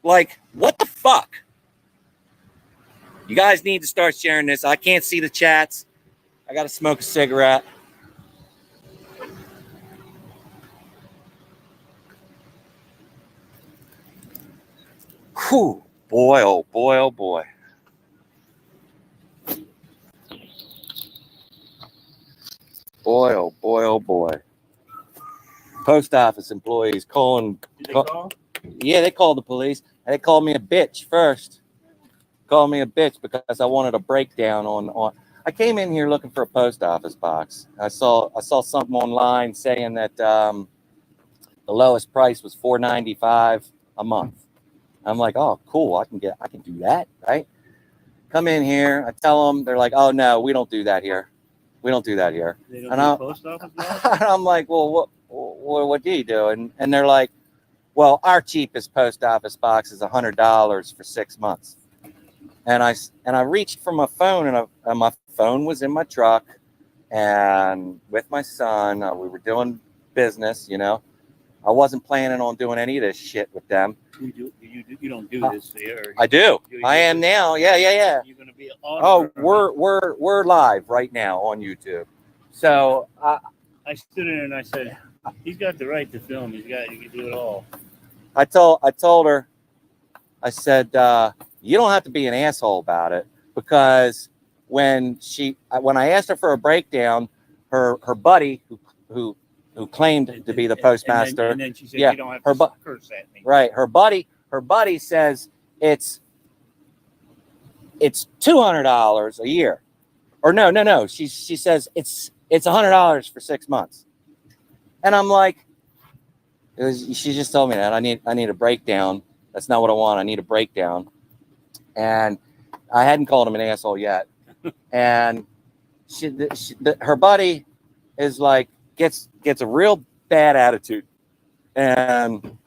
Like, what the fuck? You guys need to start sharing this. I can't see the chats. I got to smoke a cigarette. Whew. Boy, oh boy, oh boy. Boy, oh boy, oh boy. Post office employees calling. Did they call? Yeah, they called the police. They called me a bitch first. Called me a bitch because I wanted a breakdown on. I came in here looking for a post office box. I saw something online saying that the lowest price was $4.95 a month. I'm like, oh, cool. I can do that, right? Come in here. I tell them. They're like, oh no, we don't do that here. We don't do that here. They don't do post office box? I'm like, well, what do you do? And they're like, well, our cheapest post office box is $100 for 6 months. And I reached for my phone, and my phone was in my truck, and with my son, we were doing business. You know, I wasn't planning on doing any of this shit with them. You don't do this here. I do. I am now. Yeah. You're gonna be on. Oh, we're live right now on YouTube. So I stood in and I said, he's got the right to film. He can do it all. I told her, I said, you don't have to be an asshole about it, because when I asked her for a breakdown, her buddy who claimed to be the postmaster, and then she said, you don't have to curse at me. Right, her buddy says it's $200 a year, or no. She says it's $100 for 6 months, and I'm like, she just told me that I need a breakdown. That's not what I want. I need a breakdown. And I hadn't called him an asshole yet. And her buddy is like, gets a real bad attitude. And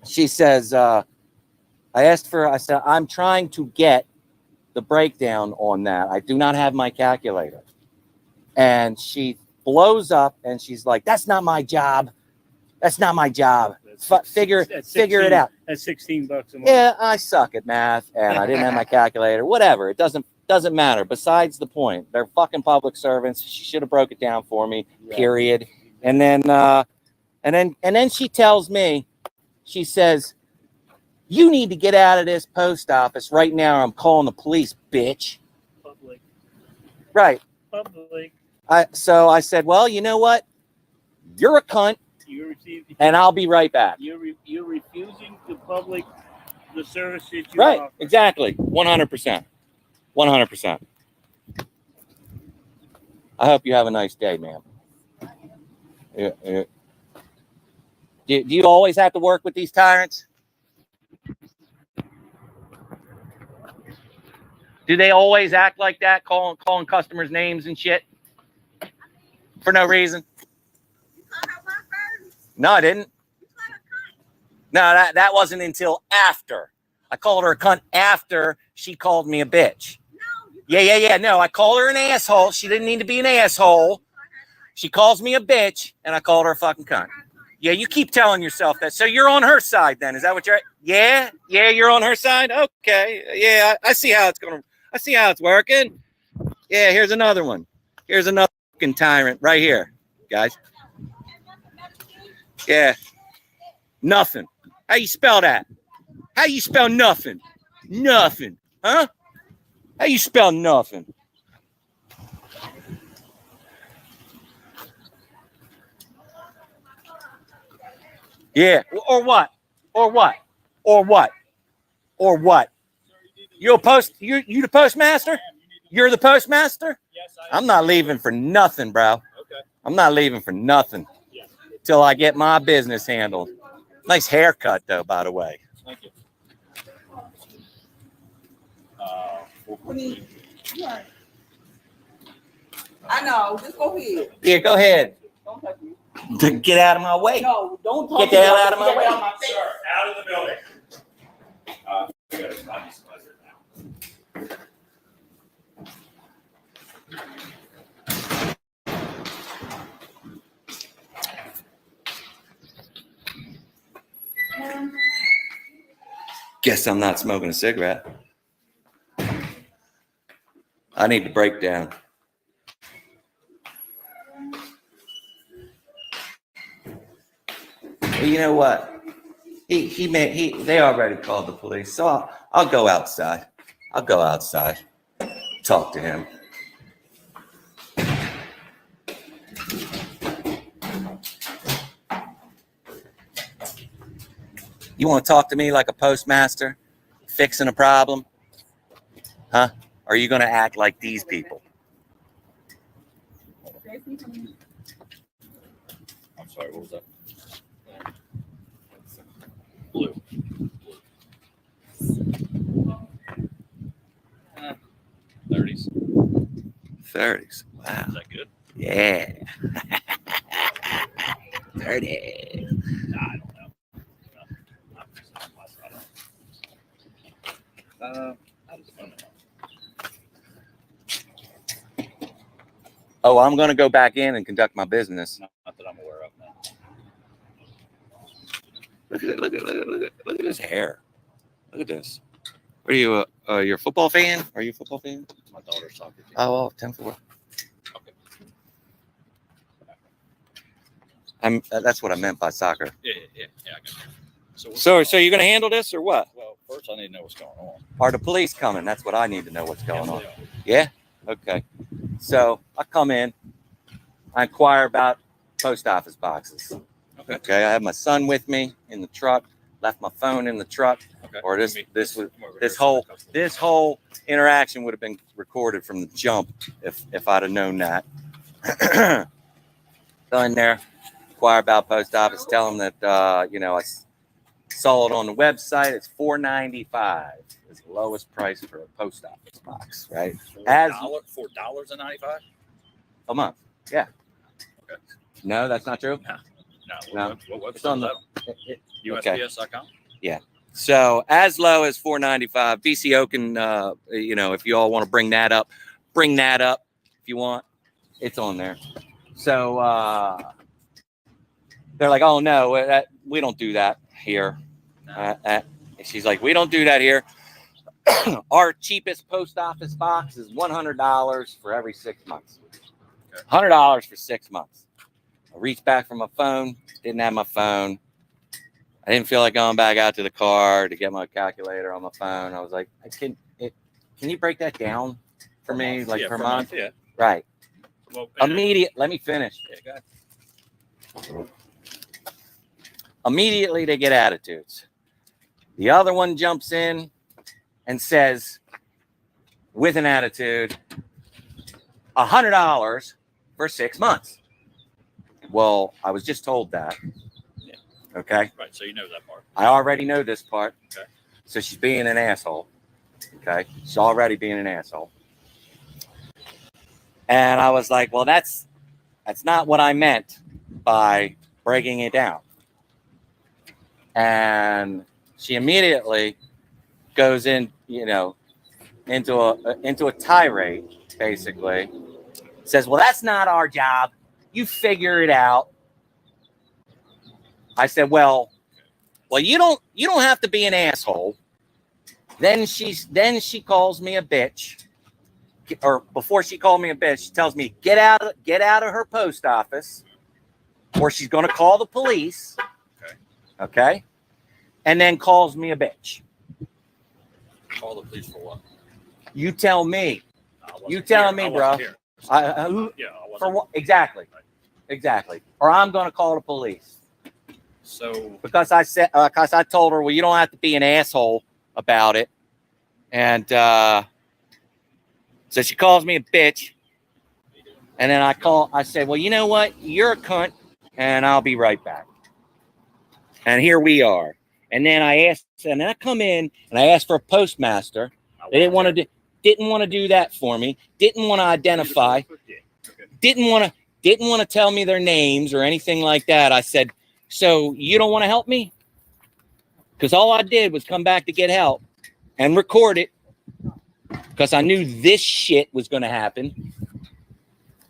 she says, I said, I'm trying to get the breakdown on that. I do not have my calculator. And she blows up and she's like, that's not my job. That's not my job. Figure it out. That's $16 a month. Yeah, I suck at math, and I didn't have my calculator. Whatever. It doesn't matter. Besides the point, they're fucking public servants. She should have broke it down for me. Yeah. Period. And then she tells me, she says, "You need to get out of this post office right now, or I'm calling the police, bitch." Public. Right. Public. So I said, well, you know what? You're a cunt. And I'll be right back. You're refusing to public the service that you right, offer. Exactly. 100%. 100%. I hope you have a nice day, ma'am. Yeah. Do you always have to work with these tyrants? Do they always act like that, calling customers names and shit for no reason? No, I didn't. No, that wasn't until after. I called her a cunt after she called me a bitch. Yeah. No, I called her an asshole. She didn't need to be an asshole. She calls me a bitch, and I called her a fucking cunt. Yeah, you keep telling yourself that. So you're on her side then. Is that what you're at? Yeah, you're on her side? Okay. Yeah, I see how it's working. Yeah, here's another one. Here's another fucking tyrant right here, guys. Yeah. Nothing. How you spell that? How you spell nothing? Nothing. Huh? How you spell nothing? Yeah. Or what? You the postmaster? You're the postmaster? Yes, I'm not leaving for nothing, bro. Okay. I'm not leaving for nothing. Till I get my business handled. Nice haircut, though, by the way. Thank you. I know. Just go ahead. Yeah, go ahead. Don't touch me. Get out of my way. No, don't touch Get the hell out of my way. Sir, out of the building. We got a body splicer now. Guess I'm not smoking a cigarette. I need to break down. Well, you know what? They already called the police, so I'll go outside. I'll go outside. Talk to him. You want to talk to me like a postmaster fixing a problem? Huh? Or are you going to act like these people? I'm sorry, what was that? Blue. 30s. 30s. Wow. Is that good? Yeah. 30. Nah, I don't know. I just don't know. Oh, I'm going to go back in and conduct my business. Not that I'm aware of now. Look at his hair. Look at this. What are you, you're a football fan? Are you a football fan? My daughter's soccer team. Oh, well, 10-4. Okay. That's what I meant by soccer. Yeah, I got you. So you're going to handle this or what? Well, first I need to know what's going on. Are the police coming? That's what I need to know what's going on. Yes, Yeah? Okay. So I come in, I inquire about post office boxes. Okay. Okay. I have my son with me in the truck, left my phone in the truck, Okay. or this whole interaction would have been recorded from the jump if I'd have known that. Go in there, inquire about post office, tell them that, I saw it on the website. It's $4.95 is the lowest price for a post office box, right? $4.95 A month. Yeah. Okay. No, that's not true. No. What It's on website the is that? USPS.com. So as low as $4.95. BCO can, if you all want to bring that up if you want. It's on there. So they're like, oh no, we don't do that here. She's like, we don't do that here. Our cheapest post office box is $100 for every 6 months. $100 for 6 months. I reached back for my phone, didn't have my phone. I didn't feel like going back out to the car to get my calculator on my phone. I was like, can you break that down for me, like per month? Yeah. Right. Well, Let me finish. Yeah, go ahead. Immediately they get attitudes. The other one jumps in and says, with an attitude, $100 for 6 months. Well, I was just told that. Yeah. Okay. Right. So you know that part. I already know this part. Okay. So she's being an asshole. Okay. She's already being an asshole. And I was like, well, that's not what I meant by breaking it down. And she immediately goes in, into a tirade, basically. Says, well, that's not our job. You figure it out. I said, well, you don't have to be an asshole. Then she calls me a bitch. Or before she called me a bitch, she tells me, get out of her post office, or she's going to call the police. Okay. And then calls me a bitch. Call the police for what? You tell me. You tell me, bro. For what? Exactly. Right. Exactly. Or I'm going to call the police. So because I told her, well, you don't have to be an asshole about it. And so she calls me a bitch. And then I said, well, you know what? You're a cunt, and I'll be right back. And here we are. And then I come in and I asked for a postmaster. They didn't want to do that for me. Didn't want to identify. Didn't want to tell me their names or anything like that. I said, so you don't want to help me? Because all I did was come back to get help and record it because I knew this shit was going to happen.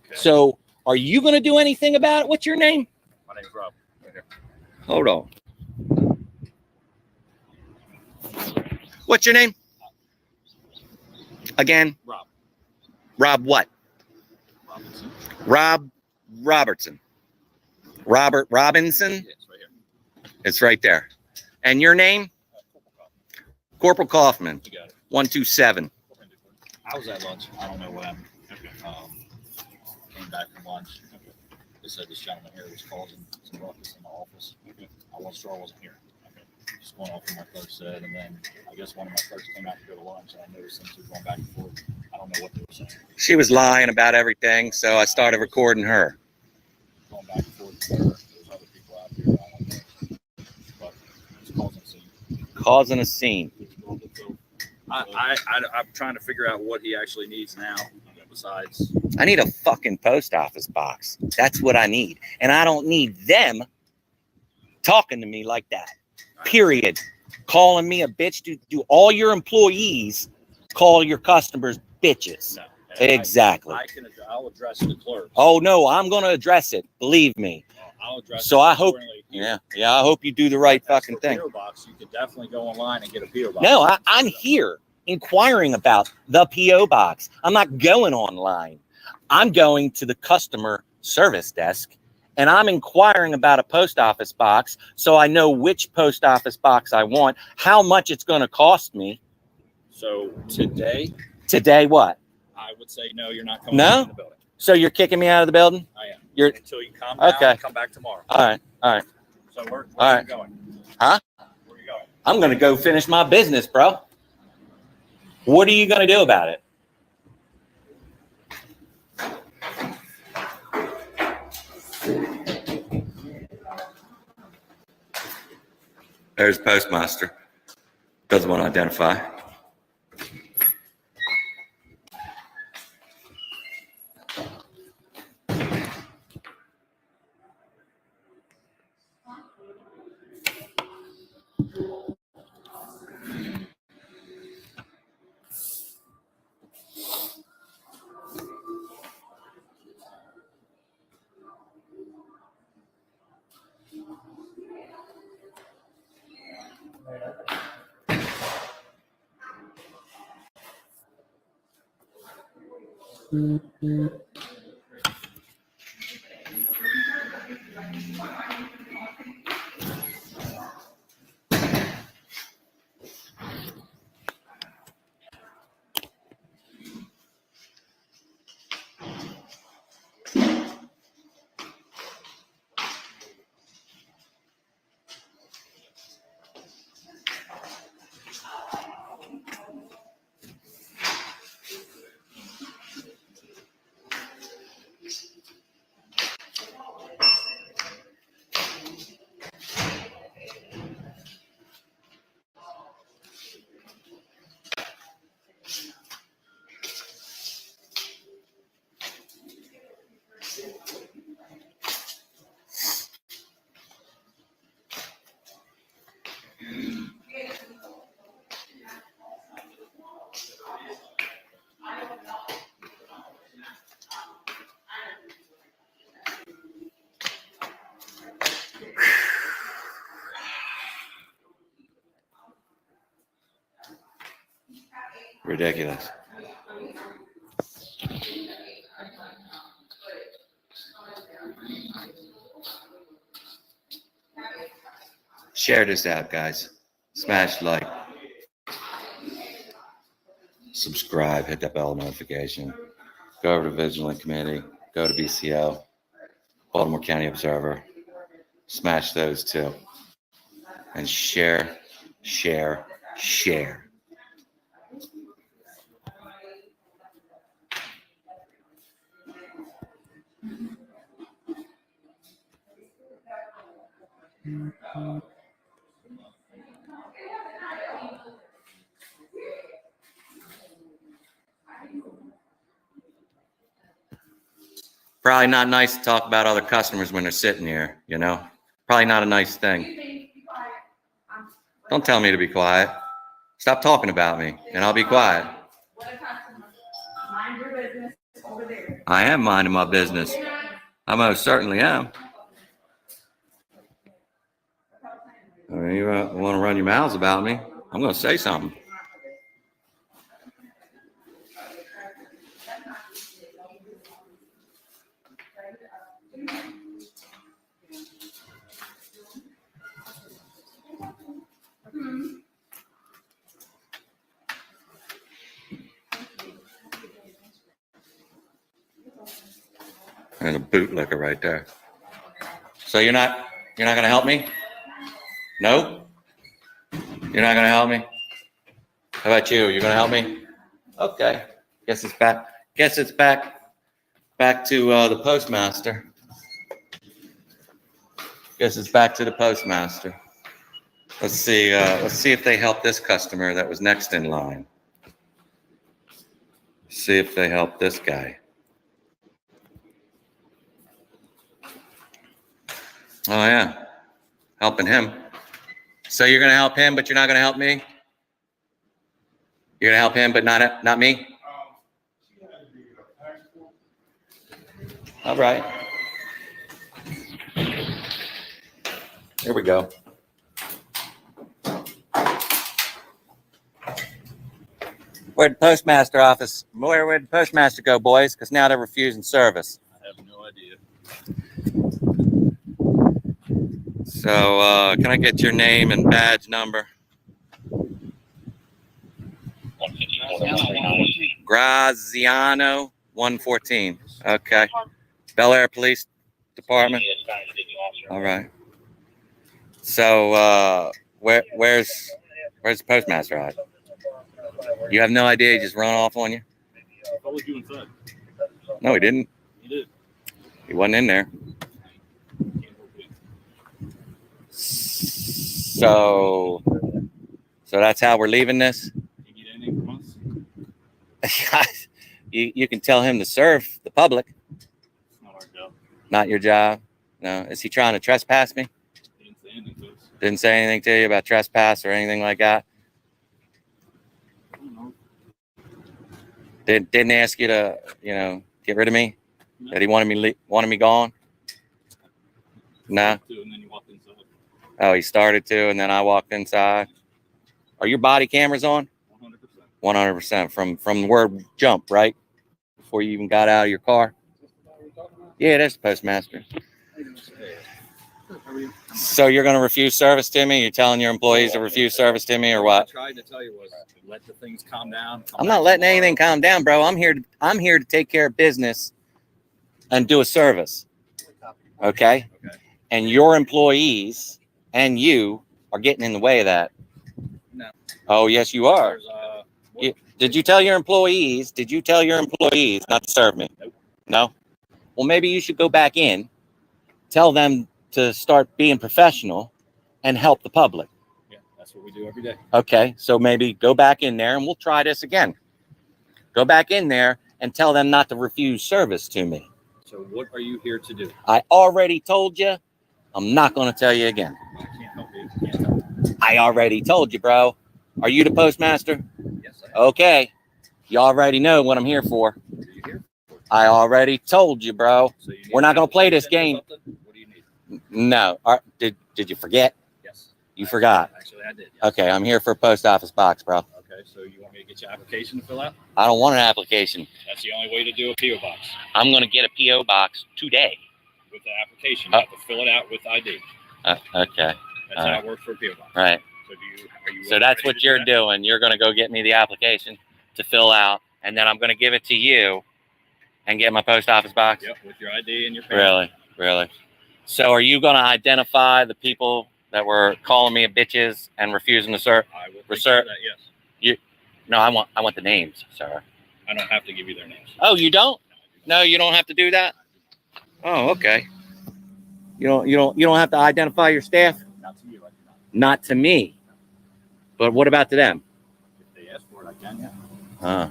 Okay. So are you going to do anything about it? What's your name? My name's Rob. Right here. Hold on. What's your name? Again? Rob. Rob what? Robinson. Rob Robertson. Robert Robinson? Yeah, it's right here. It's right there. And your name? Corporal Kaufman. You got it. 127. I was at lunch. I don't know when. Came back from lunch. They said this gentleman here was causing some ruckus in the office. I wasn't sure I wasn't here. Just going off what my clerk said, and then I guess one of my clerks came out to go to lunch, and I noticed them two going back and forth. I don't know what they were saying. She was lying about everything, so I started recording her. Going back and forth with her. There's other people out here. I don't know. But it's causing a scene. Causing a scene. I'm trying to figure out what he actually needs now. Besides, I need a fucking post office box. That's what I need. And I don't need them talking to me like that. Period. Calling me a bitch. Do all your employees call your customers bitches? no. Exactly. I'll address the clerk. Oh, no, I'm going to address it. Believe me. I'll address So it I hope, accordingly. yeah, I hope you do the right As fucking for thing. PO box, you could definitely go online and get a PO box. No, I'm here inquiring about the PO box. I'm not going online. I'm going to the customer service desk and I'm inquiring about a post office box so I know which post office box I want, how much it's going to cost me. So today, What? I would say no, you're not coming No? back in the building. So you're kicking me out of the building? I am. You're Until you calm down Okay. and come back tomorrow. all right. So where All are right. you going? Huh? Where are you going? I'm going to go finish my business, bro. What are you going to do about it? There's the postmaster. Doesn't want to identify. Ridiculous. Share this out, guys. Smash like. Subscribe, hit that bell notification. Go over to Vigilant Committee. Go to BCO. Baltimore County Observer. Smash those too. And share, share, share. Probably not nice to talk about other customers when they're sitting here, you know? Probably not a nice thing. Don't tell me to be quiet. Stop talking about me, and I'll be quiet. Mind your business over there. I am minding my business. I most certainly am. I mean, you want to run your mouths about me, I'm going to say something. There's a bootlicker right there. So you're not gonna help me? No? You're not gonna help me? How about you? You're gonna help me? Okay. Guess it's back. Guess it's back to the postmaster. Guess it's back to the postmaster. Let's see if they help this customer that was next in line. See if they help this guy. Oh yeah, helping him. So you're gonna help him, but you're not gonna help me? You're gonna help him, but not me? All right. Here we go. Where'd the postmaster office? Where'd the postmaster go, boys? Because now they're refusing service. I have no idea. So can I get your name and badge number? Graziano 114. Okay. Bel Air Police Department. All right. So where's the postmaster at? You have no idea. He just run off on you? I followed you inside. No, he didn't. He did. He wasn't in there. So that's how we're leaving this. You need anything from us? You can tell him to serve the public. It's not our job. Not your job. No. Is he trying to trespass me? He didn't say anything to us. Didn't say anything to you about trespass or anything like that? I don't know. Didn't ask you to, get rid of me? That he wanted me gone? No. And then you walked inside. Oh, he started to, and then I walked inside. Are your body cameras on? 100%. 100% from the word jump, right? Before you even got out of your car? Yeah, that's the postmaster. So you're going to refuse service to me? You're telling your employees to refuse service to me or what? What I tried to tell you was let the things calm down. I'm not letting anything calm down, bro. I'm here to take care of business and do a service. Okay? And your employees and you are getting in the way of that. No. Oh, yes, you are. There's, Did you tell your employees not to serve me? Nope. No? Well, maybe you should go back in, tell them to start being professional and help the public. Yeah, that's what we do every day. Okay, so maybe go back in there and we'll try this again. Go back in there and tell them not to refuse service to me. So what are you here to do? I already told you. I'm not going to tell you again. I can't help you. You can't help me. I already told you, bro. Are you the postmaster? Yes, I am. Okay. You already know what I'm here for. What are you here for? I already told you, bro. So you need We're not gonna play this application game. or something? What do you need? No. Did you forget? Yes. You forgot. Actually, I did. Yes. Okay, I'm here for a post office box, bro. Okay, so you want me to get your application to fill out? I don't want an application. That's the only way to do a PO box. I'm gonna get a PO box today. With the application, you have to fill it out with ID. Okay. That's All how right. it works for a PO box. Right. So are you So that's ready what to do you're that? doing. You're gonna go get me the application to fill out, and then I'm gonna give it to you and get my post office box. Yep, with your ID and your payment. Really. So are you gonna identify the people that were calling me a bitches and refusing to serve? I will take Research- care of that, yes. No, I want the names, sir. I don't have to give you their names. Oh, you don't? No, I do No, you don't have to do that. Oh, okay. You don't have to identify your staff. not. Not to you, I do not. Not to me. But what about to them? If they ask for it, I can, yeah.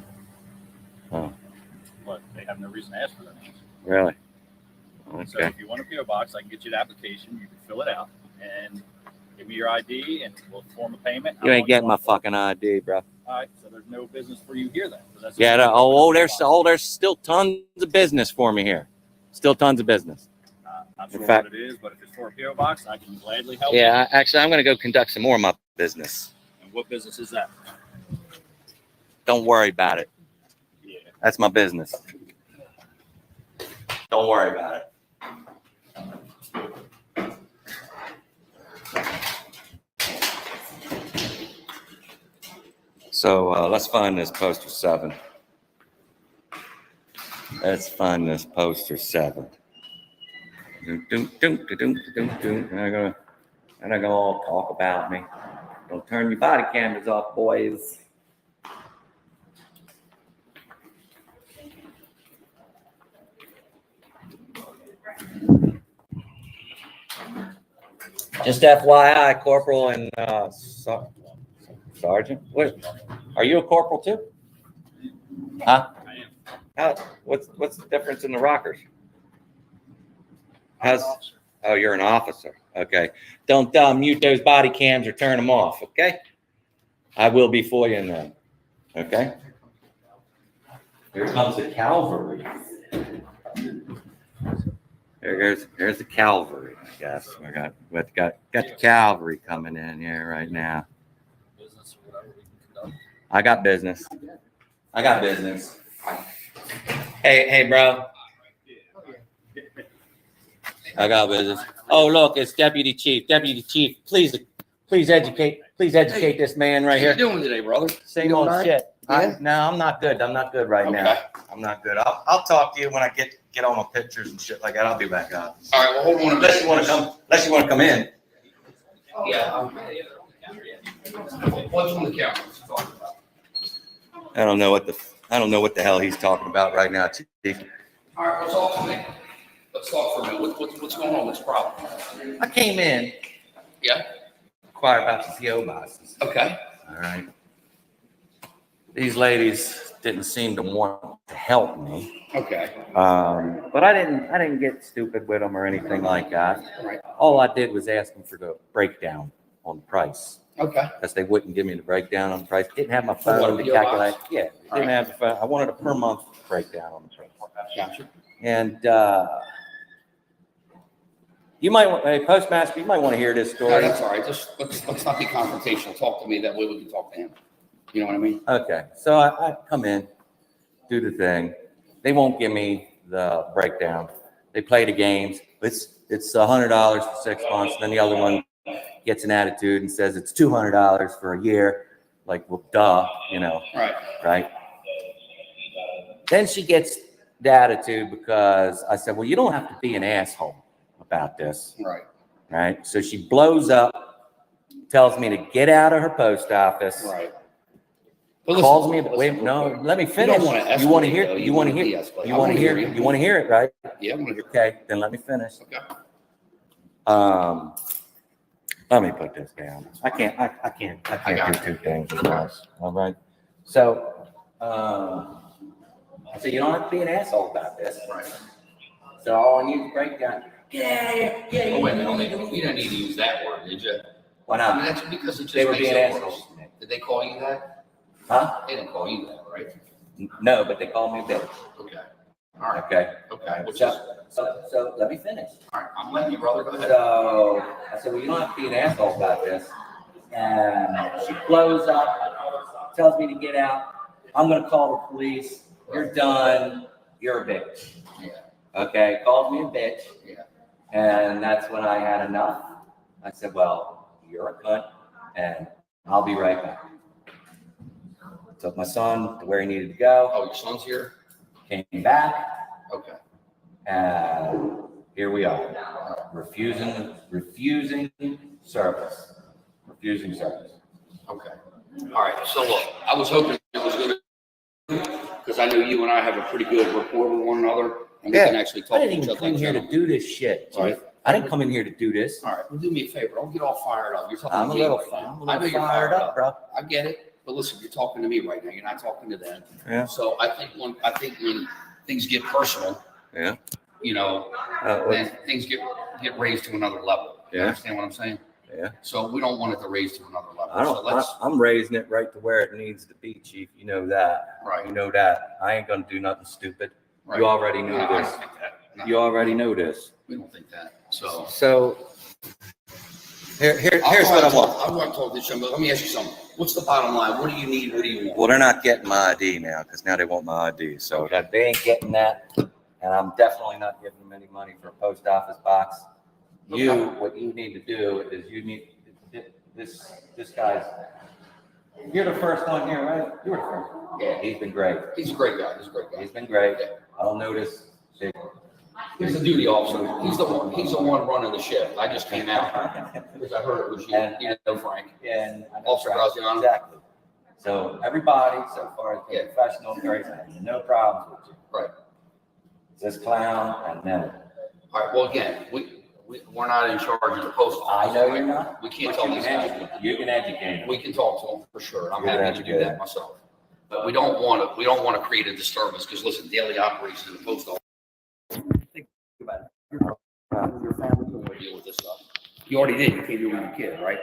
But they have no reason to ask for their names. Really? So Okay. if you want a PO box, I can get you the application. You can fill it out and give me your ID, and we'll form a payment. You ain't getting my fucking ID, bro. All right, so there's no business for you here then. So that's Yeah. There's still tons of business for me here. Still tons of business. Not sure in fact- what it is, but if it's for a PO box, I can gladly help. Yeah. Actually, I'm gonna go conduct some more of my business. You. And what business is that? Don't worry about it. Yeah. That's my business. Don't worry about it. So let's find this poster 7. Let's find this poster 7. They're gonna all talk about me. Don't turn your body cameras off, boys. Just FYI, Corporal and Sergeant. What? Are you a corporal too? Huh? I am. What's the difference in the rockers? Oh, you're an officer. Okay. Don't mute those body cams or turn them off. Okay. I will be for you in that. Okay. Here comes the cavalry. There's the cavalry. I guess we got the cavalry coming in here right now. Business or whatever we can conduct. I got business. Hey, bro. I got business. Oh, look, it's Deputy Chief. Deputy Chief, please educate this man right How here. you doing today, brother? Same You old all right? shit. Yeah? No, I'm not good. I'm not good right now. Okay. I'm not good. I'll talk to you when I get all my pictures and shit like that. I'll be back up. All right, well, hold on. Unless you want to come in. Yeah. What's on the camera? I don't know what the hell he's talking about right now, Chief. All right, well, talk to me. Let's talk for a minute. What's going on? What's the problem? I came in, Yeah? inquire about the CO boxes. Okay. All right. These ladies didn't seem to want to help me. Okay. But I didn't get stupid with them or anything like that. Right. All I did was ask them for the breakdown on the price. Okay. Because they wouldn't give me the breakdown on the price. Didn't have my what, phone a to PO calculate. box? Yeah, All didn't right. have the phone. I wanted a per month breakdown on the price. Gotcha. And you might, hey, Postmaster, you might want to hear this No, story. that's all right. Just let's not be confrontational. Talk to me. That way we can talk to him. You know what I mean? Okay, so I come in, do the thing. They won't give me the breakdown. They play the games. It's $100 for 6 months. And then the other one gets an attitude and says it's $200 for a year. Like, well, duh, Right. right? Then she gets the attitude because I said, well, you don't have to be an asshole about this, Right. right? So she blows up, tells me to get out of her post office. Right. Calls me. Wait, no, let me finish. You don't want to You want to escalate, hear? though. You want to wanna hear? de-escalate. You I want to wanna hear? you. You want to hear it, right? Yeah, I'm gonna hear. Okay, then let me finish. Okay. Let me put this down. I can't got do two things at once. All right. So, I said, you don't have to be an asshole about this. Right. So all I need to break down. Yeah. Oh, wait a minute. You don't need to use that word, did you? Why I mean, not? that's because it just They were makes being it assholes worse. to me. Did they call you that? Huh? They didn't call you that, right? No, but they called me a bitch. Okay. All right. Okay. Okay. Which is, So let me finish. all right. I'm letting you, brother. Go ahead. So I said, well, you don't have to be an asshole about this. And she blows up, tells me to get out. I'm going to call the police. You're done. You're a bitch. Yeah. Okay. Calls me a bitch. Yeah. And that's when I had enough. I said, well, you're a cunt and I'll be right back. Took my son to where he needed to go. Oh, your son's here? Came back. Okay. And here we are. Refusing service. Refusing service. Okay. All right. So look, I was hoping it was going to, because I know you and I have a pretty good rapport with one another, and we Yeah. can actually I talk to didn't each even other come like here to gentlemen. do this shit. All right. I didn't come in here to do this. All right. Well, do me a favor. Don't get all fired up. You're talking I'm to a me little, right now. I'm a I know little you're fired up, bro. I get it. But listen, you're talking to me right now. You're not talking to them. Yeah. So I think when things get personal, Yeah. then things get raised to another level. You Yeah. understand what I'm saying? Yeah. So we don't want it to raise to another level. I So don't. let's, I'm raising it right to where it needs to be, Chief. You know that. right. You know that. I ain't gonna do nothing stupid. Right. You already knew No, I this. don't think that. No. You already know this. We don't think that. So So here's I'll what I go want. I'll go and talk to this young man. Let me ask you something. What's the bottom line? What do you need? What do you want? Well, they're not getting my ID now because now they want my ID. So that they ain't getting that, and I'm definitely not giving them any money for a post office box. What you need to do is this guy's. You're the first one here, right? You were the first. Yeah, he's been great. He's a great guy. He's a great guy. He's been great. I don't notice big He's the duty officer. He's the one running the shift. I just came out because I heard it was you. You know, Frank. Yeah, and Officer Graziano. exactly. So everybody so far has been professional, very nice. No problems with you. Right. This clown, I know. All right. Well, again, we're not in charge of the post office. I know you're not. We can't tell these guys. You can educate them. We can talk to them for sure. I'm You're happy to do educated. that myself. But we don't want to create a disturbance because listen, daily operations of the post office. Think about it. Your family will deal with this stuff. You already did. You came here with your kid, right?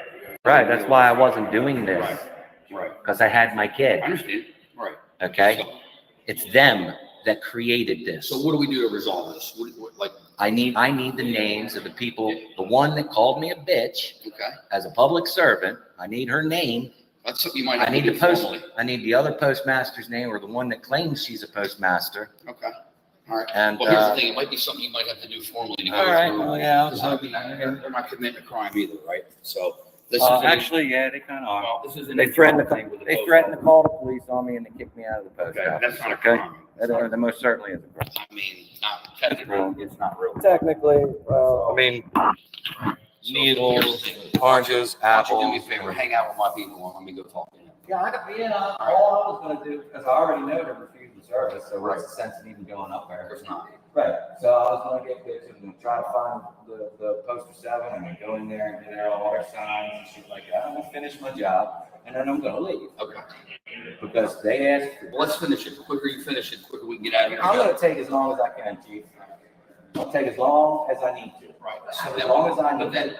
Right, that's why I wasn't doing this. Right. Because I had my kid. I understand. Right. Okay? So, It's them that created this. so what do we do to resolve this? Like, I need the names of the people, the one that called me a bitch okay, as a public servant. I need her name. that's something you might have I need to the do post. formally. I need the other postmaster's name or the one that claims she's a postmaster. Okay. All right. And Well, here's the thing. It might be something you might have to do formally to go all right. through. Well, yeah. Because I mean, they're not committing a crime either, right? So this Actually, yeah, they kind of are. well, this is an They threatened internal thing with the They post threatened to office. call the police on me and they kicked me out of the post Okay, office. that's not a Okay? crime. That most certainly is a crime. I mean, not technically, it's not real. Technically, well, I mean, needles, oranges, Why don't you do me a apples. favor, hang out with my people and let me go talk to him. Yeah, I could be in. All I was gonna do, because I already know they're refusing service, so what's the sense in even going up there? There's not. Right, so I was gonna get pictures and try to find the poster 7 and then go in there and get all their signs and shit like that. I'm gonna finish my job and then I'm gonna leave, Okay. because they asked. Well, let's finish it. The quicker you finish it, the quicker we can get out of here. I'm gonna take as long as I can, chief. I'll take as long as I need to. Right. So Then- as long as I But need to.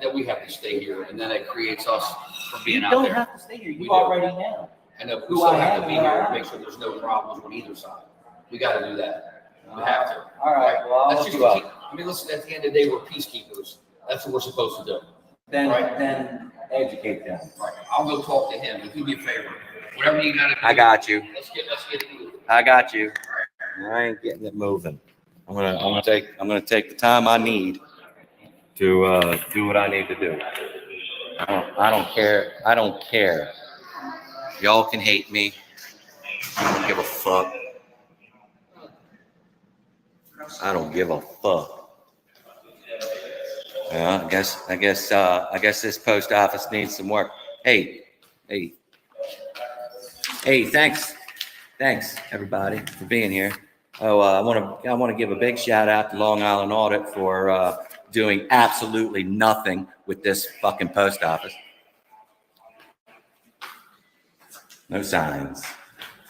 then we have to stay here, and then it creates us from being You out don't there. have to stay here, We you do. already know. I know, we Who still I have am to be and who I here am. and make sure there's no problems on either side. We gotta do that. We have to. All right, well, I'll That's look just you to keep, up. I mean, listen, at the end of the day, we're peacekeepers. That's what we're supposed to do. Then educate them. Right. I'll go talk to him, but do me a favor. Whatever you gotta do. I got you. Let's get it moving. I got you. I ain't getting it moving. I'm gonna take the time I need to do what I need to do. I don't care. I don't care. Y'all can hate me. I don't give a fuck. I don't give a fuck. Yeah, I guess this post office needs some work. Hey, thanks everybody for being here. Oh, I want to give a big shout out to Long Island Audit for doing absolutely nothing with this fucking post office. No signs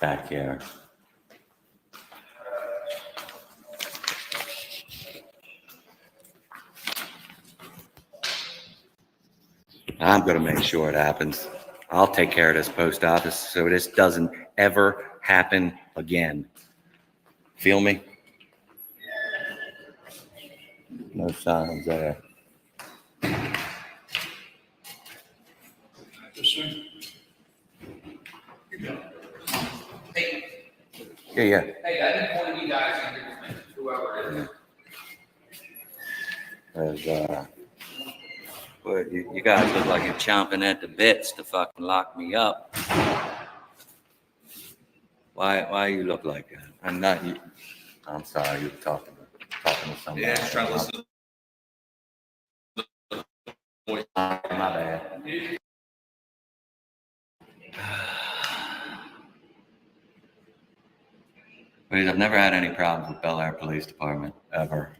back here. I'm going to make sure it happens. I'll take care of this post office so this doesn't ever happen again. Feel me? No signs there. Hey, Yeah. hey, I didn't want you guys in here with me, whoever it is. Well, you guys look like you're chomping at the bits to fucking lock me up. Why you look like that? I'm not you. I'm sorry, you're talking to somebody. Yeah, just trying to listen. My bad. Please, I've never had any problems with Bel Air Police Department, ever.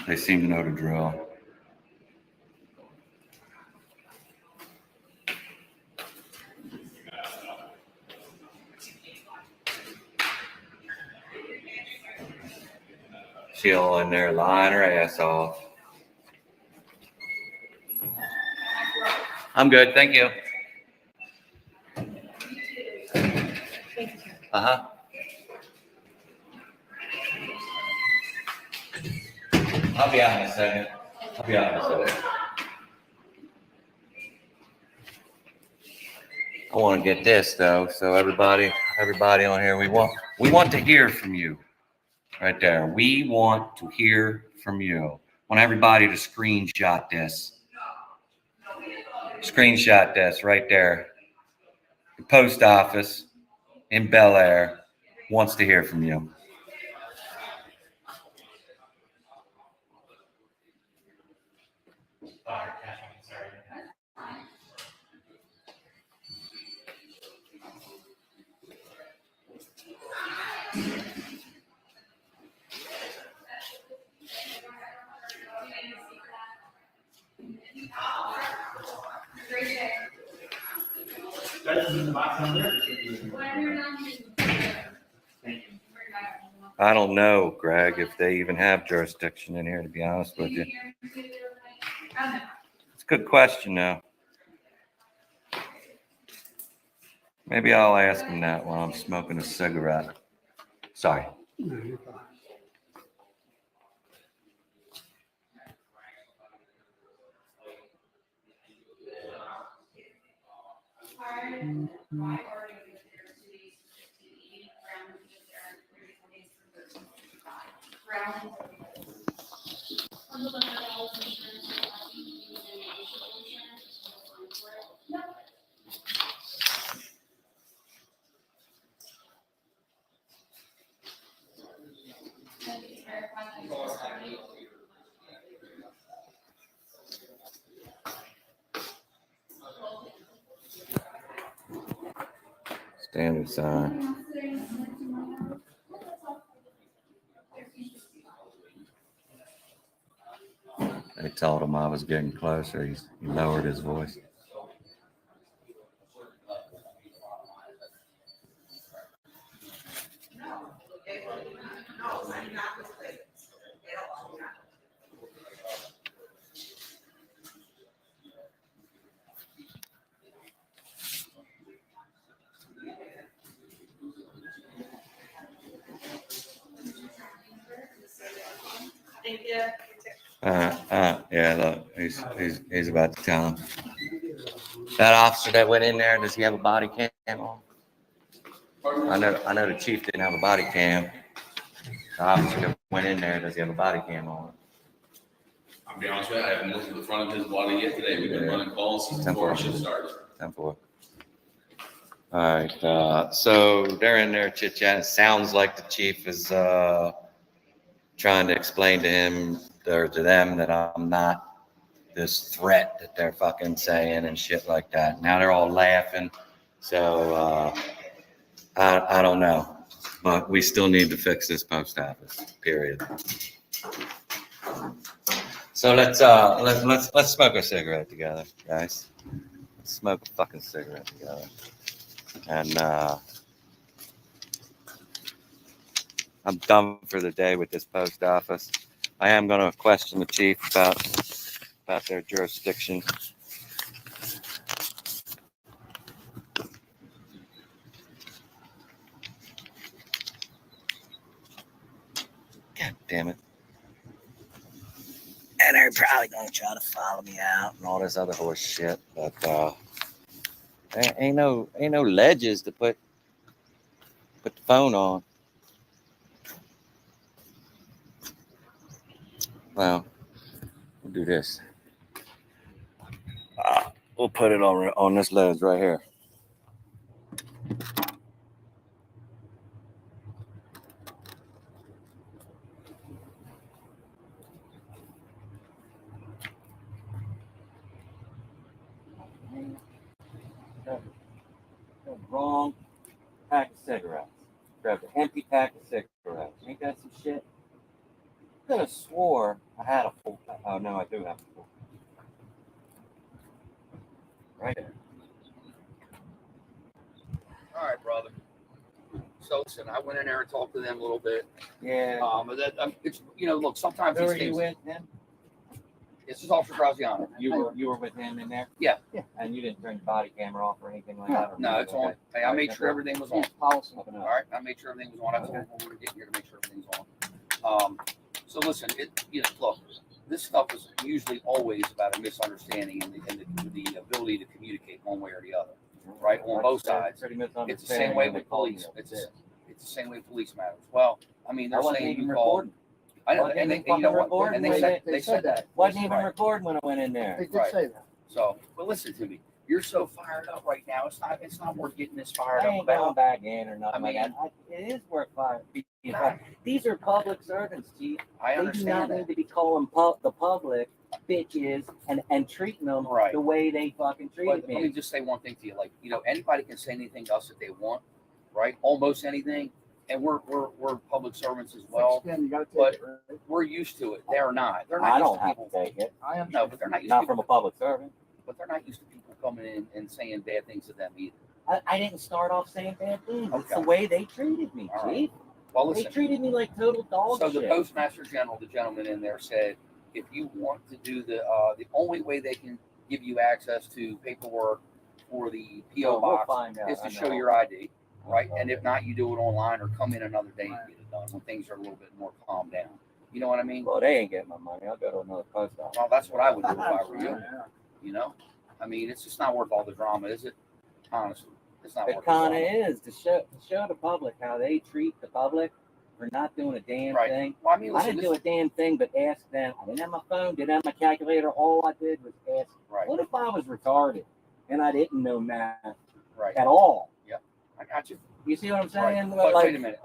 They seem to know the drill. She all in there lying her ass off. I'm good, thank you. Uh-huh. I'll be out in a second. I want to get this though, so everybody on here, we want to hear from you. Right there. We want to hear from you. I want everybody to screenshot this. Screenshot this right there. The post office in Bel Air wants to hear from you. I don't know, Greg, if they even have jurisdiction in here, to be honest with you. It's a good question, though. Maybe I'll ask him that while I'm smoking a cigarette. Sorry. Standard sign. They told him I was getting closer. He lowered his voice. Thank you. Yeah, look, he's about to tell him. That officer that went in there, does he have a body cam on? I know the chief didn't have a body cam. The officer that went in there, does he have a body cam on? I'll be honest with you, I haven't looked at the front of his body yet today. We've been running calls since before our shift started. 10-4. All right, so they're in there chit chatting. Sounds like the chief is trying to explain to him or to them that I'm not this threat that they're fucking saying and shit like that. Now they're all laughing. So I don't know, but we still need to fix this post office. Period. So let's smoke a cigarette together, guys. Let's smoke a fucking cigarette together. And I'm done for the day with this post office. I am going to question the chief about their jurisdiction. God damn it. And they're probably going to try to follow me out and all this other horse shit. But there ain't no ledges to put the phone on. Well, we'll do this. We'll put it on this ledge right here. Wrong pack of cigarettes. Grabbed an empty pack of cigarettes. Ain't that some shit? I could have swore I had a full pack. Oh no, I do have a full pack. Right there. All right, brother. So listen, I went in there and talked to them a little bit. Yeah. It's look, sometimes Who these are you things. with him? This is Officer Graziano. You were with him in there? Yeah. And you didn't turn the body camera off or anything like that? No, it's on. Hey, I made sure everything was on. Policy. All right, I made sure everything was on. I told them when we were getting here to make sure everything's on. So listen, look, this stuff is usually always about a misunderstanding and the ability to communicate one way or the other, right? On both sides. It's the same way with police. It's the same way with police matters. Well, I mean, they're saying you called. I know, and they, you know what? And they said that. Wasn't even recording when I went in there. They did say that. So, but listen to me. You're so fired up right now. It's not worth getting this fired I up ain't going about. back in or nothing I mean, like that. It is worth being fired. These are public servants, Chief. I They do not understand need that. to be calling the public bitches and treating them Right. the way they fucking But treated let me me. just say one thing to you. Like, anybody can say anything else that they want, right? Almost anything. and we're public servants as well. You gotta take but- it, right? We're used to it. They're not. They're not I used don't to have people. to take it. I am. No, but they're not used Not to from a people. public servant. But they're not used to people coming in and saying bad things to them either. I didn't start off saying bad things. It's Okay. the way they treated me, All right. Chief. Well, They listen. treated me like total dog So shit. the Postmaster General, the gentleman in there, said if you want to do the only way they can give you access to paperwork for the PO So we'll box find out. is to I show know. your ID, right? Okay. And if not, you do it online or come in another day and get it done when things are a little bit more calmed down. You know what I mean? Well, they ain't getting my money. I'll go to another post office. Well, that's what I would do if I were you. Yeah. You know, I mean, it's just not worth all the drama, is it? Honestly, it's not It worth kind of the drama. is to show the public how they treat the public for not doing a damn Right. thing. Well, I mean, I listen, didn't do a damn thing but ask them. I didn't have my phone, didn't have my calculator. All I did was ask, right, what if I was retarded and I didn't know math right. at all? I got you. You see what I'm Right. saying? But Like, wait a minute.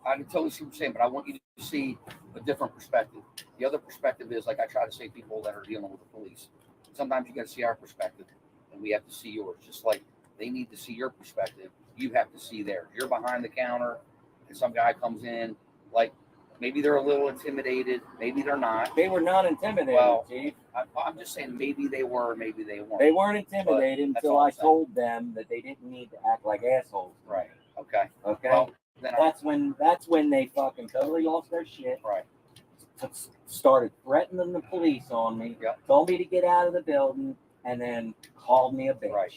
I totally see what you're saying, but I want you to see a different perspective. The other perspective is like I try to say people that are dealing with the police. Sometimes you got to see our perspective, and we have to see yours. Just like they need to see your perspective, you have to see theirs. You're behind the counter, and some guy comes in, like maybe they're a little intimidated, maybe they're not. they were not intimidated, Well, Chief. I'm just saying maybe they were, maybe they weren't. They weren't intimidated that's until all I I'm saying. told them that they didn't need to act like assholes. Right. Okay. Okay. Well, then that's when they fucking totally lost their shit. right. Started threatening the police on me. Yep. Told me to get out of the building, and then called me a bitch. Right.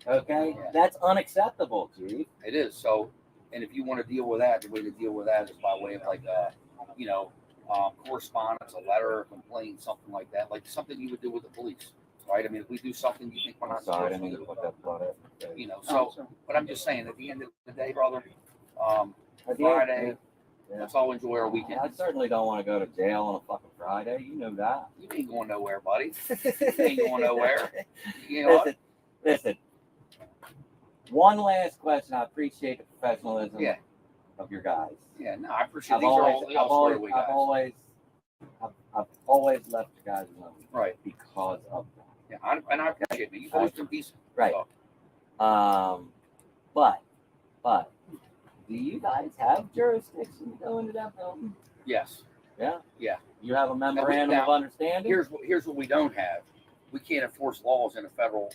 Okay. Yeah. That's unacceptable, Chief. It is. So, and if you want to deal with that, the way to deal with that is by way of like, correspondence, a letter, a complaint, something like that, like something you would do with the police, right? I mean, if we do something you think we're not Sorry, I supposed didn't to mean to do, put that blood up. you know. Oh, So, but I'm just saying, at the end of the day, brother, At the Friday, end, yeah. let's all enjoy our weekend. I certainly don't want to go to jail on a fucking Friday. You know that. You ain't going nowhere, buddy. You ain't going nowhere. You know what? Listen. One last question. I appreciate the professionalism Yeah. of your guys. Yeah, no, I appreciate these are all square away guys. I've always left you guys alone Right. because of that. Yeah, and I appreciate it. You've always been decent. Right. So, But do you guys have jurisdiction to go into that building? yes. Yeah. Yeah. You have a memorandum of now, understanding? Here's what we don't have. We can't enforce laws in a federal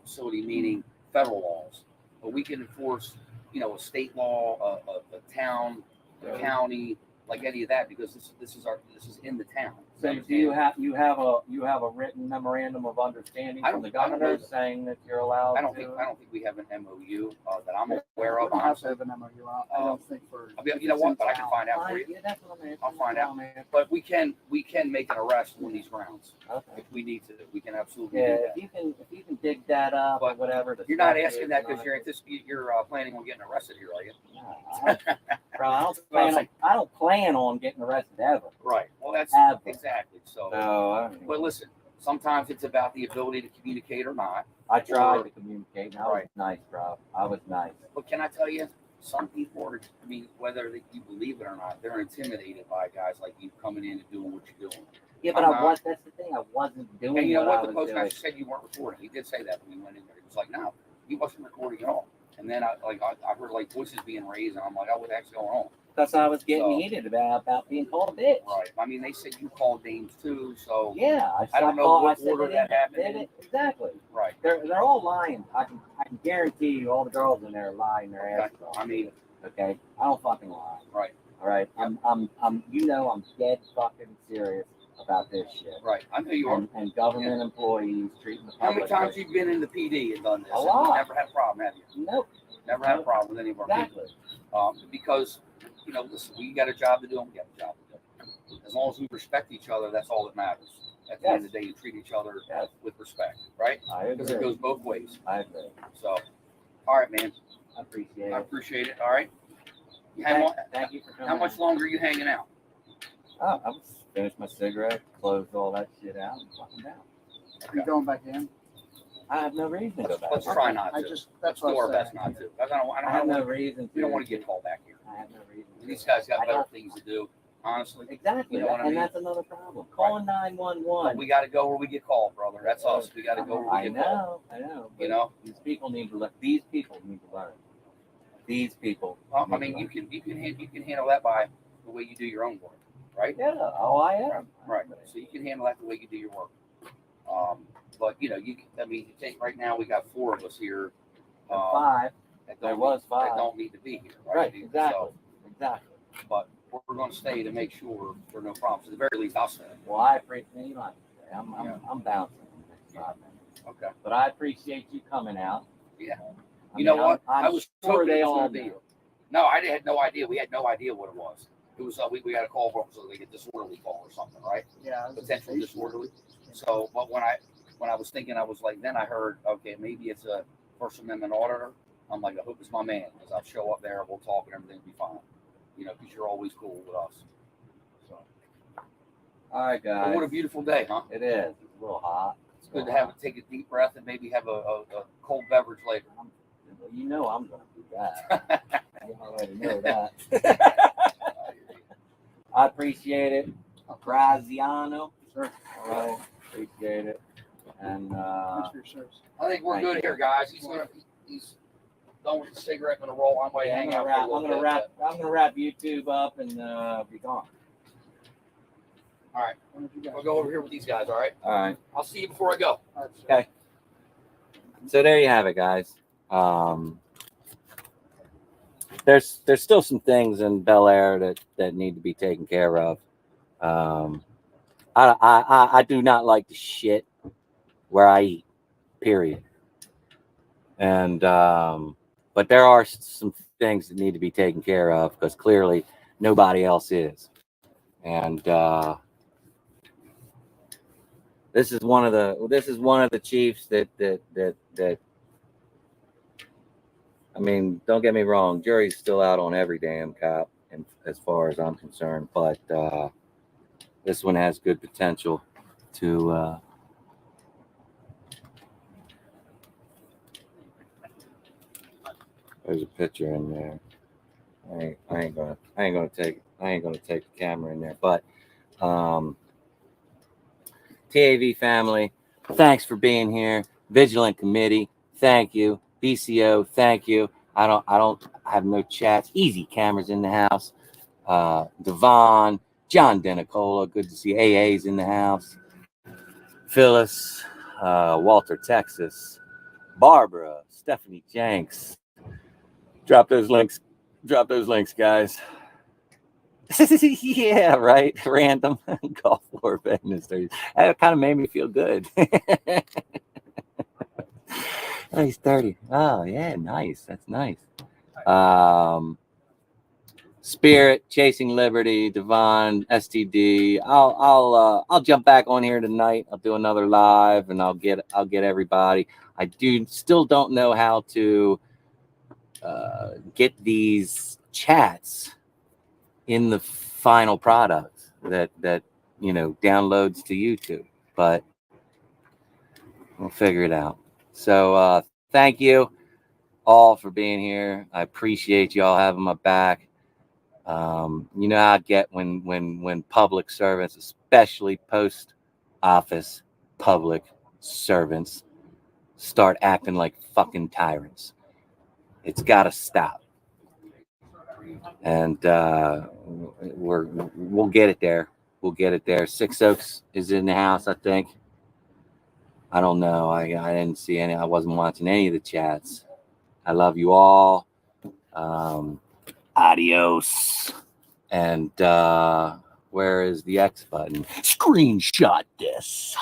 facility, meaning federal laws. But we can enforce, a state law, a town, a county, like any of that, because this is in the town. So do you have a written memorandum of understanding I from don't- the I don't know governor that. saying that you're allowed I don't to? think we have an MOU that I'm aware We of. don't have to Honestly, have an MOU. I don't think for. I mean, you know what? But I can find out for you. Yeah, that's what I'm asking. I'll find out. Man. But we can make an arrest on these grounds Okay. if we need to. We can absolutely Yeah, do that. if you can dig that up or But whatever. the You're not stuff asking is, that because not- you're planning on getting arrested here, are you? No, bro, I don't plan on getting arrested ever. Right. Well, that's Ever. exactly. So, No, I don't even- but listen, sometimes it's about the ability to communicate or not. I tried to communicate, and I was Right. nice, bro. I was nice. But can I tell you, some people are, whether you believe it or not, they're intimidated by guys like you coming in and doing what you're doing. Yeah, but I'm not. that's the thing. I wasn't doing And you know what what? I The was postmaster doing. said you weren't recording. He did say that when we went in there. He was like, no, he wasn't recording at all. And then I heard like voices being raised, and I'm like, oh, what the heck's going on? Because I was getting So- heated about being called a bitch. Right. I mean, they said you called names too, so Yeah, I don't know what said order they that didn't- happened they in. didn't- Exactly. right. They're all lying. I can guarantee you, all the girls in there are lying their Okay. asses off. I mean, okay, I don't fucking lie. right, All right, I'm I'm dead fucking serious about this shit. right. I know you are. And government employees treating the How public. many times you've been in the PD and done this? A And lot. you never had a problem, have you? Nope. Never had a problem with any of our people. Exactly. Because, listen, we got a job to do and we got a job to do. As long as we respect each other, that's all that matters. At the end of the day, you treat each other Yes. with respect, right? I Because it agree. goes both ways. I agree. So, all right, man. I appreciate I it. appreciate it. All right. You hang on. Thank you for coming. How much longer are you hanging out? Oh, I was finished my cigarette, closed all that shit out, and fucking down. You going back in? I have no reason to go back. Let's try not I to. just, Let's that's do what our I'm best saying. not to. 'Cause I I have don't no want, reason to. we don't want to get called back here. I have no reason. to. These guys got I better don't- things to do, honestly. Exactly, You know what I and mean? that's another problem. Calling 911. We got to go where we get called, brother. That's us. We got to go where I we get called. know, I know. You but know? these people need to learn. These people need to learn. these people. I mean, you can handle that by the way you do your own work, right? Yeah. Oh, I am. Right. So you can handle that the way you do your work. But you know, I mean, you take right now we got 4 of us here. Five. There was 5 that don't need to be here, right? Right. Exactly. So, Exactly. but we're going to stay to make sure there are no problems. At the very least, I'll stay. Well, I appreciate you know, Yeah. I'm bouncing. Yeah. Okay. But I appreciate you coming out. Yeah. I You know mean, what? I'm I was sure hoping they it was all going to be. know. No, I had no idea. We had no idea what it was. It was we got a call from so they get disorderly call or something, right? Yeah. it was Potential a disorderly. So, but when I was thinking, I was like, then I heard, okay, maybe it's a First Amendment auditor. I'm like, I hope it's my man, because I'll show up there, we'll talk, and everything will be fine. You know, because you're always cool with us. So, All right, but guys. what a beautiful day, huh? It is. It's a little hot. It's good to have take a deep breath and maybe have a cold beverage later. You know I'm going to do that. You already know that. I appreciate it. Graziano. Sure. All right. Appreciate it. And Thanks for your service. I think we're Thank good you. here, guys. He's done with the cigarette, gonna roll. I'm yeah, hang out for a little bit. I'm gonna wrap YouTube up and be gone. All right, When did you guys- we'll go over here with these guys. All right, All right. I'll see you before I go. All right, Okay. So there you have it, guys. There's still some things in Bel Air that need to be taken care of. I do not like the shit where I eat, period. And but there are some things that need to be taken care of because clearly nobody else is. And this is one of the chiefs that I mean, don't get me wrong, jury's still out on every damn cop, and as far as I'm concerned, but this one has good potential to there's a picture in there. I ain't gonna take the camera in there, but TAV family, thanks for being here. Vigilant Committee, thank you. BCO, thank you. I don't have no chats. Easy cameras in the house. Devon, John Denicola, good to see AA's in the house. Phyllis, Walter, Texas. Barbara, Stephanie Jenks. Drop those links, guys. Yeah, right. Random golf war business. That kind of made me feel good. Oh, he's 30. Oh, yeah, nice. That's nice. Spirit, Chasing Liberty, Devon, STD. I'll jump back on here tonight. I'll do another live, and I'll get everybody. I still don't know how to get these chats in the final product that downloads to YouTube, but we'll figure it out. So thank you all for being here. I appreciate you all having my back. You know how I get when public servants, especially post office public servants, start acting like fucking tyrants. It's got to stop. And we'll get it there. We'll get it there. Six Oaks is in the house, I think. I don't know. I didn't see any. I wasn't watching any of the chats. I love you all. Adios. And where is the X button? Screenshot this.